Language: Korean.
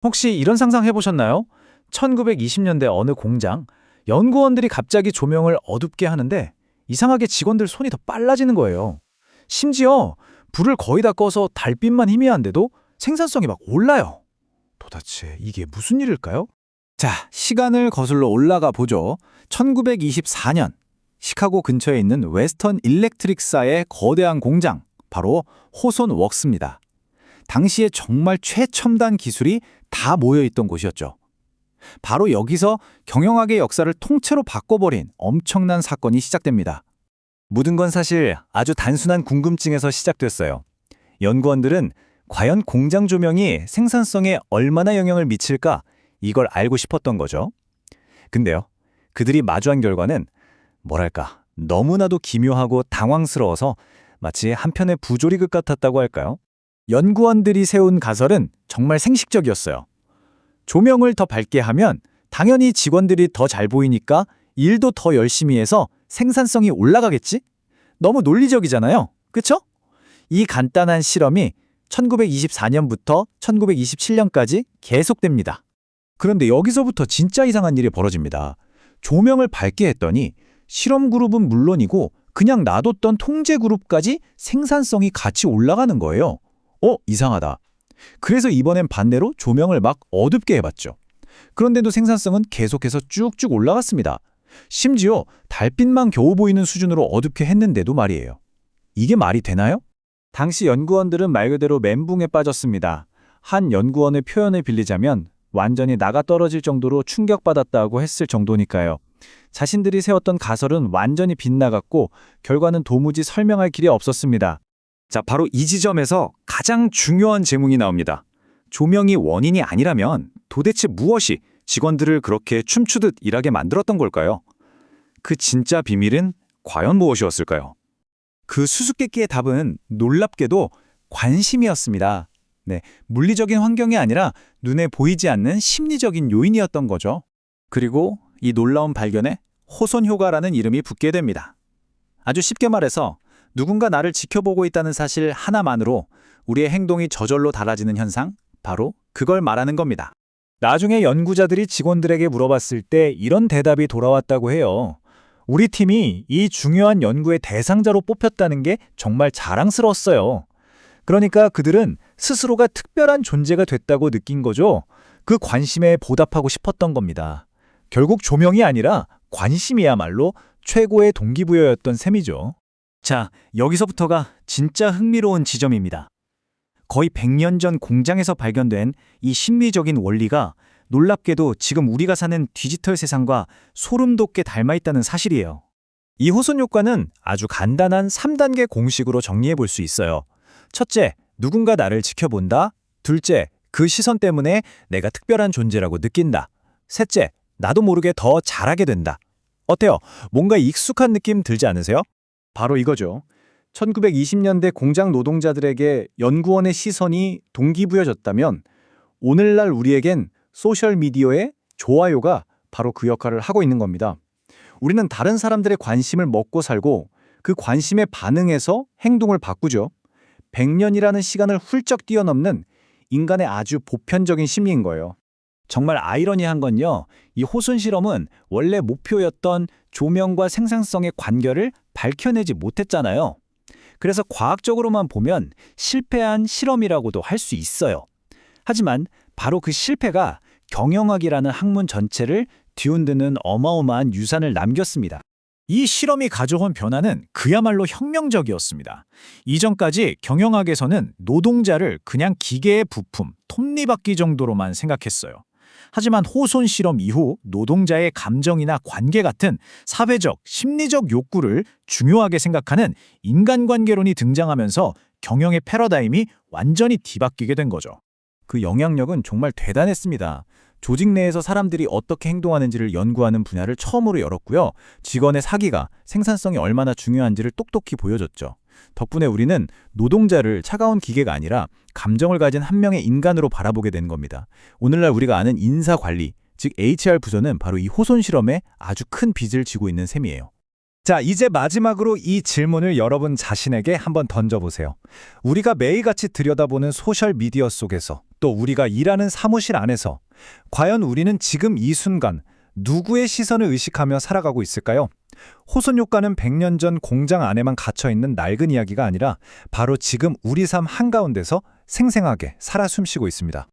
혹시 이런 상상 해보셨나요? 1920년대 어느 공장, 연구원들이 갑자기 조명을 어둡게 하는데 이상하게 직원들 손이 더 빨라지는 거예요. 심지어 불을 거의 다 꺼서 달빛만 희미한데도 생산성이 막 올라요. 도대체 이게 무슨 일일까요? 자, 시간을 거슬러 올라가 보죠. 1924년, 시카고 근처에 있는 웨스턴 일렉트릭사의 거대한 공장, 바로 호손 웍스입니다. 당시에 정말 최첨단 기술이 다 모여있던 곳이었죠. 바로 여기서 경영학의 역사를 통째로 바꿔버린 엄청난 사건이 시작됩니다. 모든 건 사실 아주 단순한 궁금증에서 시작됐어요. 연구원들은 과연 공장 조명이 생산성에 얼마나 영향을 미칠까 이걸 알고 싶었던 거죠. 근데요, 그들이 마주한 결과는 뭐랄까 너무나도 기묘하고 당황스러워서 마치 한편의 부조리극 같았다고 할까요? 연구원들이 세운 가설은 정말 생식적이었어요. 조명을 더 밝게 하면 당연히 직원들이 더 잘 보이니까 일도 더 열심히 해서 생산성이 올라가겠지? 너무 논리적이잖아요. 그쵸? 이 간단한 실험이 1924년부터 1927년까지 계속됩니다. 그런데 여기서부터 진짜 이상한 일이 벌어집니다. 조명을 밝게 했더니 실험 그룹은 물론이고 그냥 놔뒀던 통제 그룹까지 생산성이 같이 올라가는 거예요. 이상하다. 그래서 이번엔 반대로 조명을 막 어둡게 해봤죠. 그런데도 생산성은 계속해서 쭉쭉 올라갔습니다. 심지어 달빛만 겨우 보이는 수준으로 어둡게 했는데도 말이에요. 이게 말이 되나요? 당시 연구원들은 말 그대로 멘붕에 빠졌습니다. 한 연구원의 표현을 빌리자면 완전히 나가 떨어질 정도로 충격받았다고 했을 정도니까요. 자신들이 세웠던 가설은 완전히 빗나갔고 결과는 도무지 설명할 길이 없었습니다. 자, 바로 이 지점에서 가장 중요한 제목이 나옵니다. 조명이 원인이 아니라면 도대체 무엇이 직원들을 그렇게 춤추듯 일하게 만들었던 걸까요? 그 진짜 비밀은 과연 무엇이었을까요? 그 수수께끼의 답은 놀랍게도 관심이었습니다. 네, 물리적인 환경이 아니라 눈에 보이지 않는 심리적인 요인이었던 거죠. 그리고 이 놀라운 발견에 호손 효과라는 이름이 붙게 됩니다. 아주 쉽게 말해서 누군가 나를 지켜보고 있다는 사실 하나만으로 우리의 행동이 저절로 달라지는 현상, 바로 그걸 말하는 겁니다. 나중에 연구자들이 직원들에게 물어봤을 때 이런 대답이 돌아왔다고 해요. 우리 팀이 이 중요한 연구의 대상자로 뽑혔다는 게 정말 자랑스러웠어요. 그러니까 그들은 스스로가 특별한 존재가 됐다고 느낀 거죠. 그 관심에 보답하고 싶었던 겁니다. 결국 조명이 아니라 관심이야말로 최고의 동기부여였던 셈이죠. 자, 여기서부터가 진짜 흥미로운 지점입니다. 거의 100년 전 공장에서 발견된 이 심리적인 원리가 놀랍게도 지금 우리가 사는 디지털 세상과 소름 돋게 닮아있다는 사실이에요. 이 호손 효과는 아주 간단한 3단계 공식으로 정리해 볼 수 있어요. 첫째, 누군가 나를 지켜본다. 둘째, 그 시선 때문에 내가 특별한 존재라고 느낀다. 셋째, 나도 모르게 더 잘하게 된다. 어때요? 뭔가 익숙한 느낌 들지 않으세요? 바로 이거죠. 1920년대 공장 노동자들에게 연구원의 시선이 동기부여졌다면 오늘날 우리에겐 소셜미디어의 좋아요가 바로 그 역할을 하고 있는 겁니다. 우리는 다른 사람들의 관심을 먹고 살고 그 관심에 반응해서 행동을 바꾸죠. 100년이라는 시간을 훌쩍 뛰어넘는 인간의 아주 보편적인 심리인 거예요. 정말 아이러니한 건요, 이 호손 실험은 원래 목표였던 조명과 생산성의 관계를 밝혀내지 못했잖아요. 그래서 과학적으로만 보면 실패한 실험이라고도 할 수 있어요. 하지만 바로 그 실패가 경영학이라는 학문 전체를 뒤흔드는 어마어마한 유산을 남겼습니다. 이 실험이 가져온 변화는 그야말로 혁명적이었습니다. 이전까지 경영학에서는 노동자를 그냥 기계의 부품, 톱니바퀴 정도로만 생각했어요. 하지만 호손 실험 이후 노동자의 감정이나 관계 같은 사회적, 심리적 욕구를 중요하게 생각하는 인간관계론이 등장하면서 경영의 패러다임이 완전히 뒤바뀌게 된 거죠. 그 영향력은 정말 대단했습니다. 조직 내에서 사람들이 어떻게 행동하는지를 연구하는 분야를 처음으로 열었고요. 직원의 사기가 생산성이 얼마나 중요한지를 똑똑히 보여줬죠. 덕분에 우리는 노동자를 차가운 기계가 아니라 감정을 가진 한 명의 인간으로 바라보게 된 겁니다. 오늘날 우리가 아는 인사관리, 즉 HR 부서는 바로 이 호손 실험에 아주 큰 빚을 지고 있는 셈이에요. 자, 이제 마지막으로 이 질문을 여러분 자신에게 한번 던져보세요. 우리가 매일같이 들여다보는 소셜미디어 속에서 또 우리가 일하는 사무실 안에서 과연 우리는 지금 이 순간 누구의 시선을 의식하며 살아가고 있을까요? 호손 효과는 100년 전 공장 안에만 갇혀있는 낡은 이야기가 아니라 바로 지금 우리 삶 한가운데서 생생하게 살아 숨쉬고 있습니다.